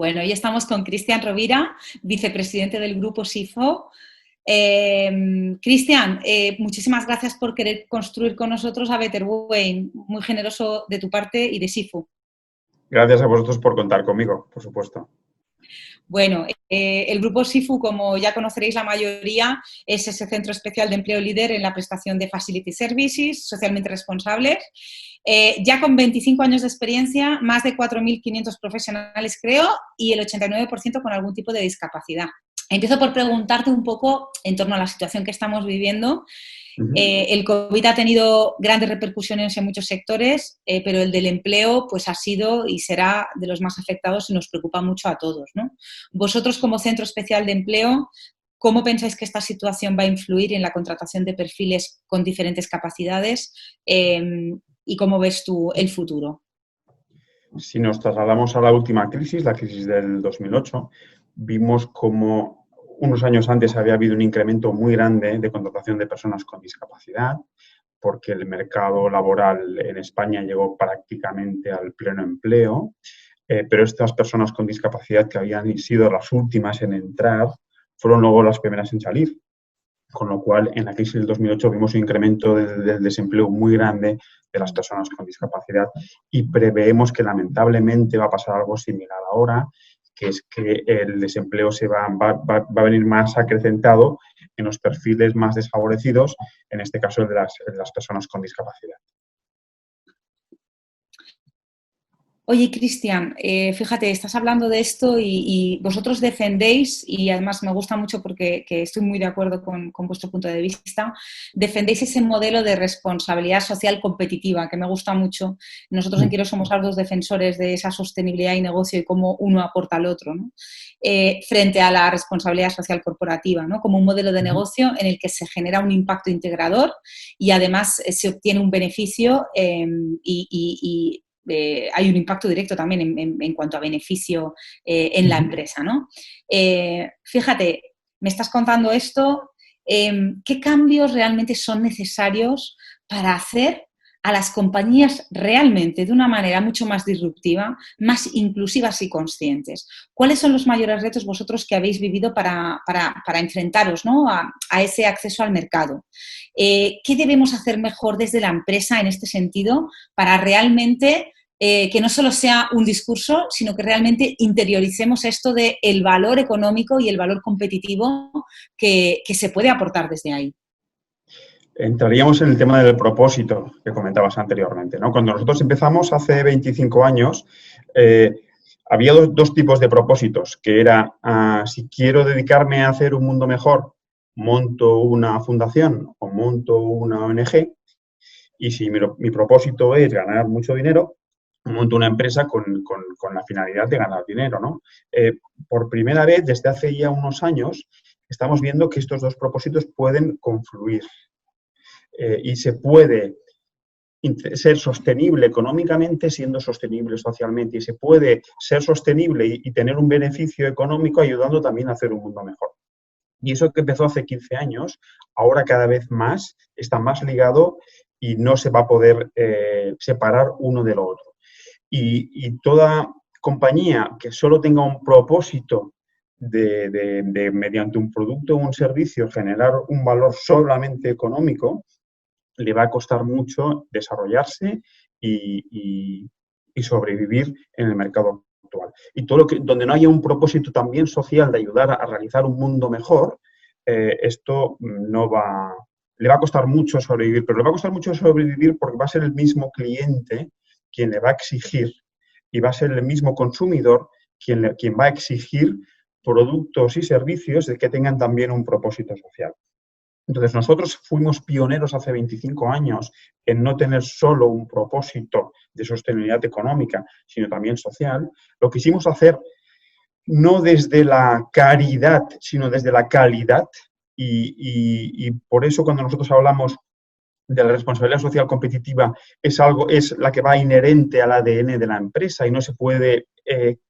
Bueno, hoy estamos con Cristian Rovira, vicepresidente del grupo SIFO. Cristian, muchísimas gracias por querer construir con nosotros a Better Way. Muy generoso de tu parte y de SIFO. Gracias a vosotros por contar conmigo, por supuesto. Bueno, el grupo SIFO, como ya conoceréis la mayoría, es ese centro especial de empleo líder en la prestación de facility services socialmente responsables. Ya con 25 años de experiencia, más de 4.500 profesionales, creo, y el 89% con algún tipo de discapacidad. Empiezo por preguntarte un poco en torno a la situación que estamos viviendo. El COVID ha tenido grandes repercusiones en muchos sectores, pero el del empleo pues ha sido y será de los más afectados y nos preocupa mucho a todos, ¿no? Vosotros, como Centro Especial de Empleo, ¿cómo pensáis que esta situación va a influir en la contratación de perfiles con diferentes capacidades? ¿Y cómo ves tú el futuro? Si nos trasladamos a la última crisis, la crisis del 2008, vimos como unos años antes había habido un incremento muy grande de contratación de personas con discapacidad, porque el mercado laboral en España llegó prácticamente al pleno empleo, pero estas personas con discapacidad que habían sido las últimas en entrar fueron luego las primeras en salir. Con lo cual, en la crisis del 2008 vimos un incremento del desempleo muy grande de las personas con discapacidad y preveemos que lamentablemente va a pasar algo similar ahora, que es que el desempleo va a venir más acrecentado en los perfiles más desfavorecidos, en este caso el de las personas con discapacidad. Oye, Cristian, fíjate, estás hablando de esto y vosotros defendéis, y además me gusta mucho porque estoy muy de acuerdo con vuestro punto de vista, defendéis ese modelo de responsabilidad social competitiva que me gusta mucho. Nosotros en Quiro somos los defensores de esa sostenibilidad y negocio y cómo uno aporta al otro, ¿no? Frente a la responsabilidad social corporativa, ¿no? Como un modelo de negocio en el que se genera un impacto integrador y además se obtiene un beneficio hay un impacto directo también en cuanto a beneficio en la empresa, ¿no? Fíjate, me estás contando esto, ¿qué cambios realmente son necesarios para hacer a las compañías realmente de una manera mucho más disruptiva, más inclusivas y conscientes? ¿Cuáles son los mayores retos vosotros que habéis vivido para enfrentaros, ¿no? a ese acceso al mercado? ¿Qué debemos hacer mejor desde la empresa en este sentido para realmente que no solo sea un discurso, sino que realmente interioricemos esto del valor económico y el valor competitivo que se puede aportar desde ahí? Entraríamos en el tema del propósito que comentabas anteriormente, ¿no? Cuando nosotros empezamos hace 25 años, había dos tipos de propósitos, que era, si quiero dedicarme a hacer un mundo mejor, monto una fundación o monto una ONG, y si mi propósito es ganar mucho dinero, monto una empresa con la finalidad de ganar dinero, ¿no? Por primera vez, desde hace ya unos años, estamos viendo que estos dos propósitos pueden confluir. Y se puede ser sostenible económicamente siendo sostenible socialmente y se puede ser sostenible y tener un beneficio económico ayudando también a hacer un mundo mejor. Y eso que empezó hace 15 años, ahora cada vez más está más ligado y no se va a poder separar uno del otro. Y toda compañía que solo tenga un propósito de mediante un producto o un servicio generar un valor solamente económico, le va a costar mucho desarrollarse y sobrevivir en el mercado actual. Y todo donde no haya un propósito también social de ayudar a realizar un mundo mejor, esto no va, le va a costar mucho sobrevivir, pero le va a costar mucho sobrevivir porque va a ser el mismo cliente quien le va a exigir y va a ser el mismo consumidor quien va a exigir productos y servicios de que tengan también un propósito social. Entonces, nosotros fuimos pioneros hace 25 años en no tener solo un propósito de sostenibilidad económica, sino también social. Lo quisimos hacer no desde la caridad, sino desde la calidad. Y por eso cuando nosotros hablamos de la responsabilidad social competitiva es la que va inherente al ADN de la empresa y no se puede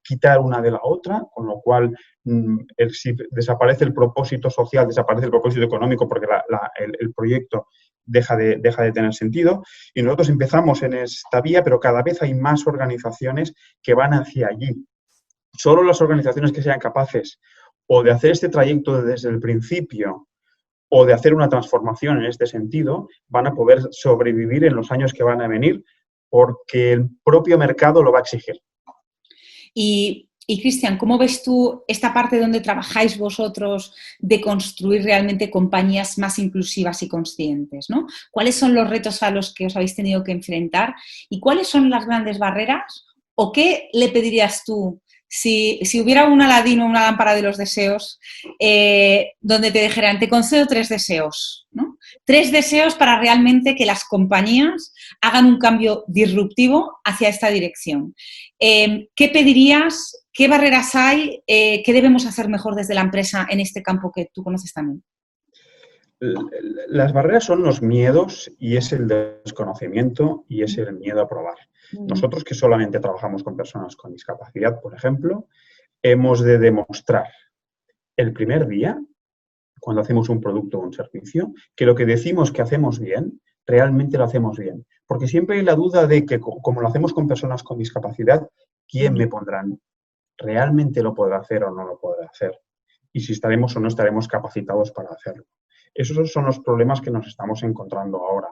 quitar una de la otra, con lo cual si desaparece el propósito social, desaparece el propósito económico porque el proyecto deja de tener sentido. Y nosotros empezamos en esta vía, pero cada vez hay más organizaciones que van hacia allí. Solo las organizaciones que sean capaces o de hacer este trayecto desde el principio o de hacer una transformación en este sentido van a poder sobrevivir en los años que van a venir porque el propio mercado lo va a exigir. Y Cristian, ¿cómo ves tú esta parte donde trabajáis vosotros de construir realmente compañías más inclusivas y conscientes, ¿no? ¿Cuáles son los retos a los que os habéis tenido que enfrentar y cuáles son las grandes barreras? ¿O qué le pedirías tú si hubiera un Aladín o una lámpara de los deseos donde te dijeran, te concedo 3 deseos, ¿no? 3 deseos para realmente que las compañías hagan un cambio disruptivo hacia esta dirección. ¿Qué pedirías? ¿Qué barreras hay? ¿Qué debemos hacer mejor desde la empresa en este campo que tú conoces también? Las barreras son los miedos y es el desconocimiento y es el miedo a probar. Nosotros que solamente trabajamos con personas con discapacidad, por ejemplo, hemos de demostrar el primer día, cuando hacemos un producto o un servicio, que lo que decimos que hacemos bien, realmente lo hacemos bien. Porque siempre hay la duda de que, como lo hacemos con personas con discapacidad, ¿quién me pondrán? ¿Realmente lo podrá hacer o no lo podrá hacer? Y si estaremos o no estaremos capacitados para hacerlo. Esos son los problemas que nos estamos encontrando ahora.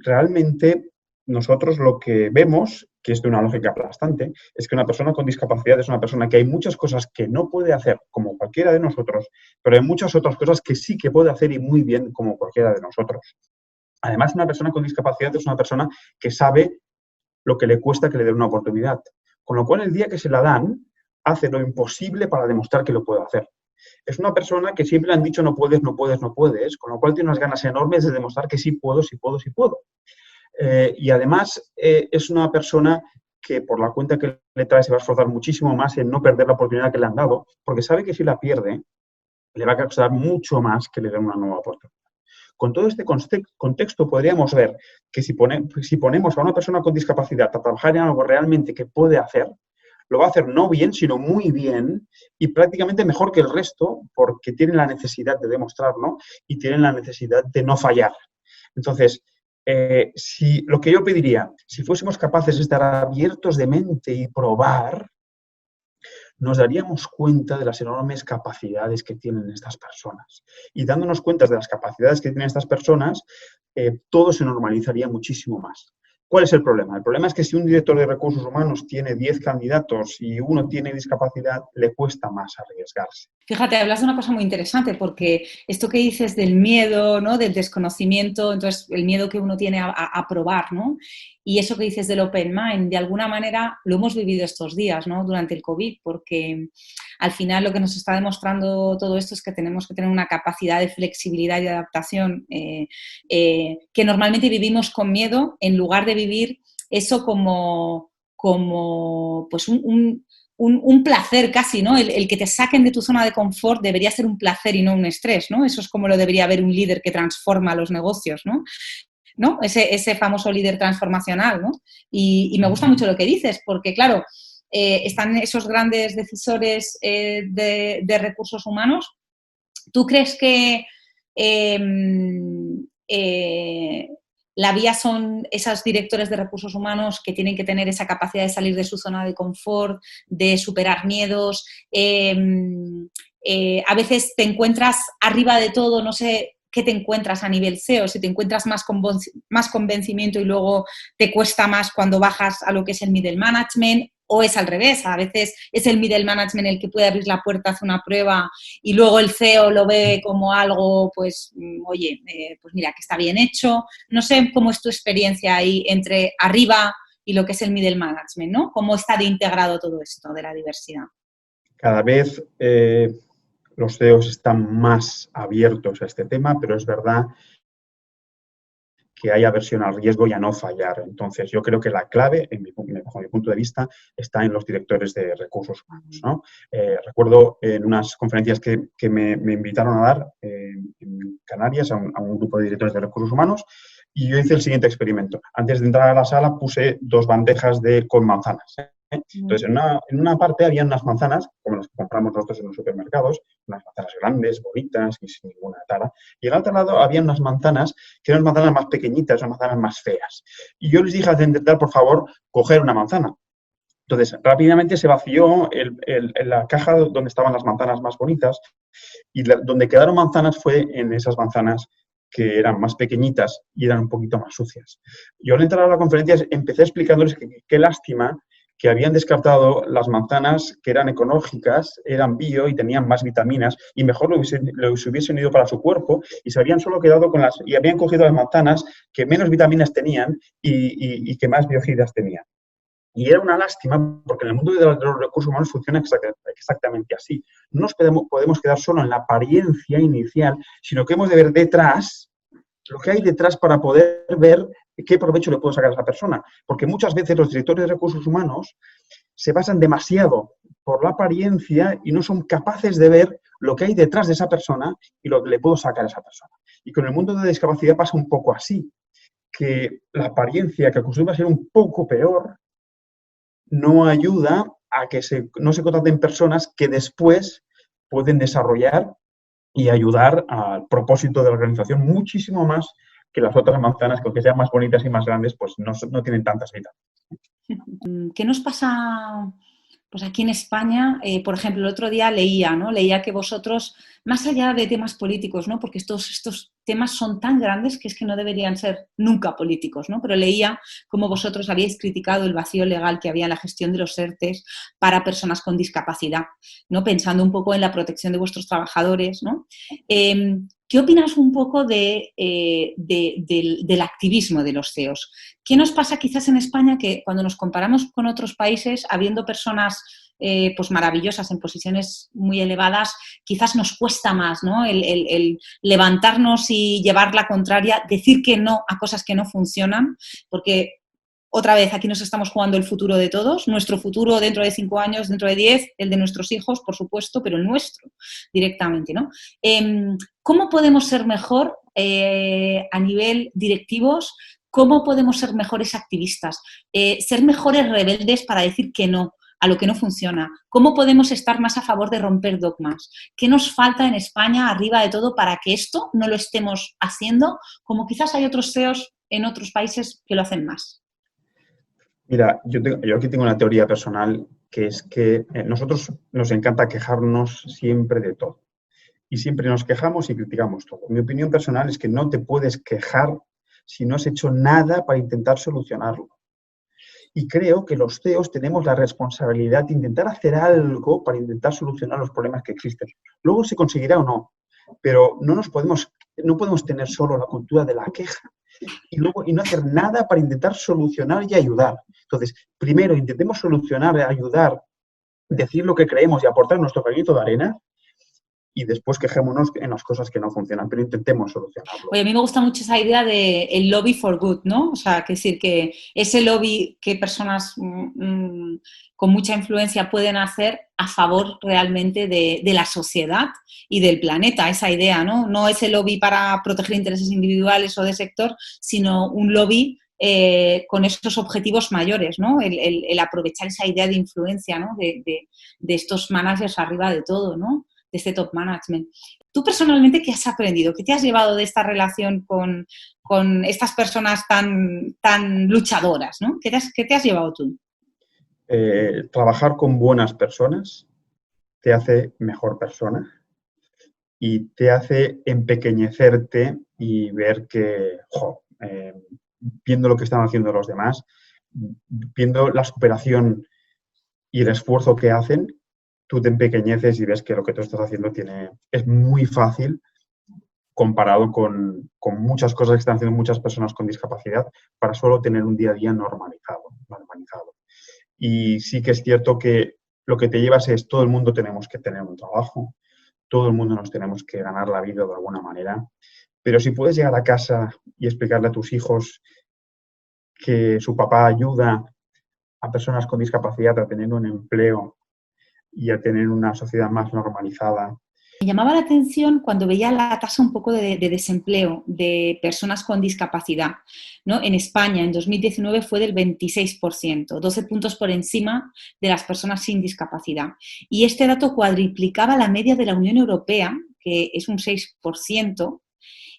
Realmente, nosotros lo que vemos, que es de una lógica aplastante, es que una persona con discapacidad es una persona que hay muchas cosas que no puede hacer como cualquiera de nosotros, pero hay muchas otras cosas que sí que puede hacer y muy bien como cualquiera de nosotros. Además, una persona con discapacidad es una persona que sabe lo que le cuesta que le den una oportunidad. Con lo cual, el día que se la dan, hace lo imposible para demostrar que lo puede hacer. Es una persona que siempre le han dicho no puedes, no puedes, no puedes, con lo cual tiene unas ganas enormes de demostrar que sí puedo, sí puedo, sí puedo. Y además es una persona que por la cuenta que le trae se va a esforzar muchísimo más en no perder la oportunidad que le han dado, porque sabe que si la pierde, le va a costar mucho más que le den una nueva oportunidad. Con todo este contexto podríamos ver que si ponemos a una persona con discapacidad a trabajar en algo realmente que puede hacer, lo va a hacer no bien, sino muy bien y prácticamente mejor que el resto porque tienen la necesidad de demostrarlo y tienen la necesidad de no fallar. Entonces, lo que yo pediría, si fuésemos capaces de estar abiertos de mente y probar, nos daríamos cuenta de las enormes capacidades que tienen estas personas. Y dándonos cuenta de las capacidades que tienen estas personas, todo se normalizaría muchísimo más. ¿Cuál es el problema? El problema es que si un director de recursos humanos tiene 10 candidatos y uno tiene discapacidad, le cuesta más arriesgarse. Fíjate, hablas de una cosa muy interesante porque esto que dices del miedo, ¿no? Del desconocimiento, entonces el miedo que uno tiene a probar, ¿no? Y eso que dices del open mind, de alguna manera lo hemos vivido estos días, ¿no? Durante el COVID, porque al final lo que nos está demostrando todo esto es que tenemos que tener una capacidad de flexibilidad y de adaptación que normalmente vivimos con miedo en lugar de vivir eso como pues un placer casi, ¿no? El que te saquen de tu zona de confort debería ser un placer y no un estrés, ¿no? Eso es como lo debería ver un líder que transforma los negocios, ¿no? Ese famoso líder transformacional, ¿no? Y me gusta mucho lo que dices, porque, claro, están esos grandes decisores de recursos humanos. ¿Tú crees que la vía son esos directores de recursos humanos que tienen que tener esa capacidad de salir de su zona de confort, de superar miedos? A veces te encuentras arriba de todo, no sé qué te encuentras a nivel CEO, si te encuentras más convencimiento y luego te cuesta más cuando bajas a lo que es el middle management, o es al revés, a veces es el middle management el que puede abrir la puerta hacia una prueba y luego el CEO lo ve como algo, pues, oye, pues mira, que está bien hecho. No sé cómo es tu experiencia ahí entre arriba y lo que es el middle management, ¿no? ¿Cómo está de integrado todo esto de la diversidad? Cada vez los CEOs están más abiertos a este tema, pero es verdad que hay aversión al riesgo y a no fallar. Entonces, yo creo que la clave, bajo mi punto de vista, está en los directores de recursos humanos, ¿no? Recuerdo en unas conferencias que me invitaron a dar en Canarias a un grupo de directores de recursos humanos y yo hice el siguiente experimento. Antes de entrar a la sala puse 2 bandejas con manzanas. Entonces, en una parte había unas manzanas, como las que compramos nosotros en los supermercados, unas manzanas grandes, bonitas y sin ninguna tara. Y al otro lado había unas manzanas que eran manzanas más pequeñitas, unas manzanas más feas. Y yo les dije al intentar, por favor, coger una manzana. Entonces, rápidamente se vació la caja donde estaban las manzanas más bonitas y donde quedaron manzanas fue en esas manzanas que eran más pequeñitas y eran un poquito más sucias. Yo al entrar a la conferencia empecé explicándoles que qué lástima que habían descartado las manzanas que eran ecológicas, eran bio y tenían más vitaminas y mejor lo hubiesen ido para su cuerpo y se habían solo quedado con y habían cogido las manzanas que menos vitaminas tenían y que más biocidas tenían. Y era una lástima porque en el mundo de los recursos humanos funciona exactamente así. No nos podemos quedar solo en la apariencia inicial, sino que hemos de ver detrás lo que hay detrás para poder ver qué provecho le puedo sacar a esa persona. Porque muchas veces los directores de recursos humanos se basan demasiado por la apariencia y no son capaces de ver lo que hay detrás de esa persona y lo que le puedo sacar a esa persona. Y con el mundo de discapacidad pasa un poco así, que la apariencia, que acostumbra a ser un poco peor, no ayuda a que no se contraten personas que después pueden desarrollar y ayudar al propósito de la organización muchísimo más que las otras manzanas, que aunque sean más bonitas y más grandes, pues no tienen tantas vitaminas. ¿Qué nos pasa pues aquí en España? Por ejemplo, el otro día leía que vosotros, más allá de temas políticos, ¿no? Porque estos temas son tan grandes que es que no deberían ser nunca políticos, ¿no? Pero leía cómo vosotros habíais criticado el vacío legal que había en la gestión de los ERTEs para personas con discapacidad, ¿no? Pensando un poco en la protección de vuestros trabajadores, ¿no? ¿Qué opinas un poco del activismo de los CEOs? ¿Qué nos pasa quizás en España que cuando nos comparamos con otros países, habiendo personas pues maravillosas en posiciones muy elevadas, quizás nos cuesta más, ¿no? El levantarnos y llevar la contraria, decir que no a cosas que no funcionan, porque otra vez aquí nos estamos jugando el futuro de todos, nuestro futuro dentro de 5 años, dentro de 10, el de nuestros hijos, por supuesto, pero el nuestro directamente, ¿no? ¿Cómo podemos ser mejor a nivel directivos? ¿Cómo podemos ser mejores activistas? Ser mejores rebeldes para decir que no a lo que no funciona. ¿Cómo podemos estar más a favor de romper dogmas? ¿Qué nos falta en España, arriba de todo, para que esto no lo estemos haciendo, como quizás hay otros CEOs en otros países que lo hacen más? Mira, yo aquí tengo una teoría personal, que es que nosotros nos encanta quejarnos siempre de todo. Y siempre nos quejamos y criticamos todo. Mi opinión personal es que no te puedes quejar si no has hecho nada para intentar solucionarlo. Y creo que los CEOs tenemos la responsabilidad de intentar hacer algo para intentar solucionar los problemas que existen. Luego se conseguirá o no, pero no podemos tener solo la cultura de la queja y no hacer nada para intentar solucionar y ayudar. Entonces, primero intentemos solucionar, ayudar, decir lo que creemos y aportar nuestro granito de arena, y después quejémonos en las cosas que no funcionan, pero intentemos solucionarlo. Oye, a mí me gusta mucho esa idea de el lobby for good, ¿no? O sea, que decir que ese lobby que personas con mucha influencia pueden hacer a favor realmente de la sociedad y del planeta, esa idea, ¿no? No ese lobby para proteger intereses individuales o de sector, sino un lobby con esos objetivos mayores, ¿no? El aprovechar esa idea de influencia, ¿no? De estos managers arriba de todo, ¿no? De este top management. Tú personalmente, ¿qué has aprendido? ¿Qué te has llevado de esta relación con estas personas tan luchadoras, ¿no? ¿Qué te has llevado tú? Trabajar con buenas personas te hace mejor persona y te hace empequeñecerte y ver que, viendo lo que están haciendo los demás, viendo la superación y el esfuerzo que hacen, tú te empequeñeces y ves que lo que tú estás haciendo es muy fácil comparado con muchas cosas que están haciendo muchas personas con discapacidad para solo tener un día a día normalizado. Y sí que es cierto que lo que te llevas es todo el mundo tenemos que tener un trabajo, todo el mundo nos tenemos que ganar la vida de alguna manera, pero si puedes llegar a casa y explicarle a tus hijos que su papá ayuda a personas con discapacidad a tener un empleo y a tener una sociedad más normalizada. Me llamaba la atención cuando veía la tasa un poco de desempleo de personas con discapacidad, ¿no? En España, en 2019, fue del 26%, 12 puntos por encima de las personas sin discapacidad. Y este dato cuadriplicaba la media de la Unión Europea, que es un 6%.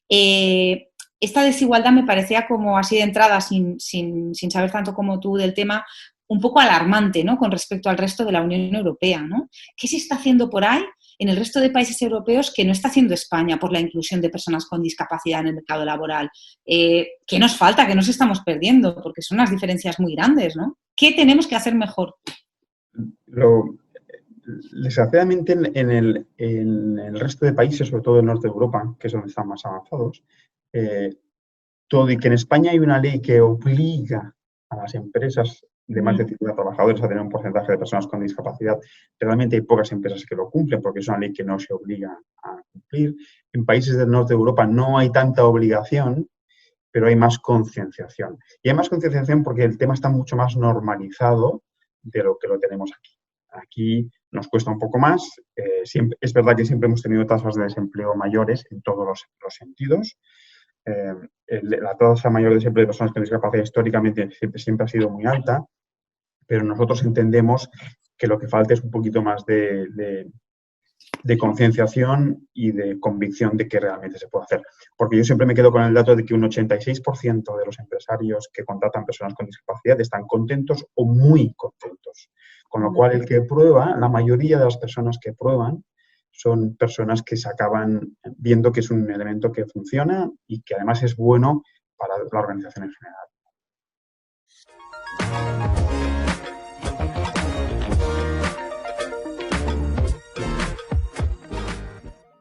Esta desigualdad me parecía como así de entrada, sin saber tanto como tú del tema, un poco alarmante, ¿no?, con respecto al resto de la Unión Europea, ¿no? ¿Qué se está haciendo por ahí en el resto de países europeos que no está haciendo España por la inclusión de personas con discapacidad en el mercado laboral? ¿Qué nos falta? ¿Qué nos estamos perdiendo? Porque son unas diferencias muy grandes, ¿no? ¿Qué tenemos que hacer mejor? Desgraciadamente en el resto de países, sobre todo el norte de Europa, que es donde están más avanzados, todo y que en España hay una ley que obliga a las empresas de más de 50 trabajadores a tener un porcentaje de personas con discapacidad, realmente hay pocas empresas que lo cumplen porque es una ley que no se obliga a cumplir. En países del norte de Europa no hay tanta obligación, pero hay más concienciación. Y hay más concienciación porque el tema está mucho más normalizado de lo que lo tenemos aquí. Aquí nos cuesta un poco más. Es verdad que siempre hemos tenido tasas de desempleo mayores en todos los sentidos. La tasa mayor de desempleo de personas con discapacidad históricamente siempre ha sido muy alta, pero nosotros entendemos que lo que falta es un poquito más de concienciación y de convicción de que realmente se puede hacer. Porque yo siempre me quedo con el dato de que un 86% de los empresarios que contratan personas con discapacidad están contentos o muy contentos. Con lo cual, el que prueba, la mayoría de las personas que prueban, son personas que se acaban viendo que es un elemento que funciona y que además es bueno para la organización en general.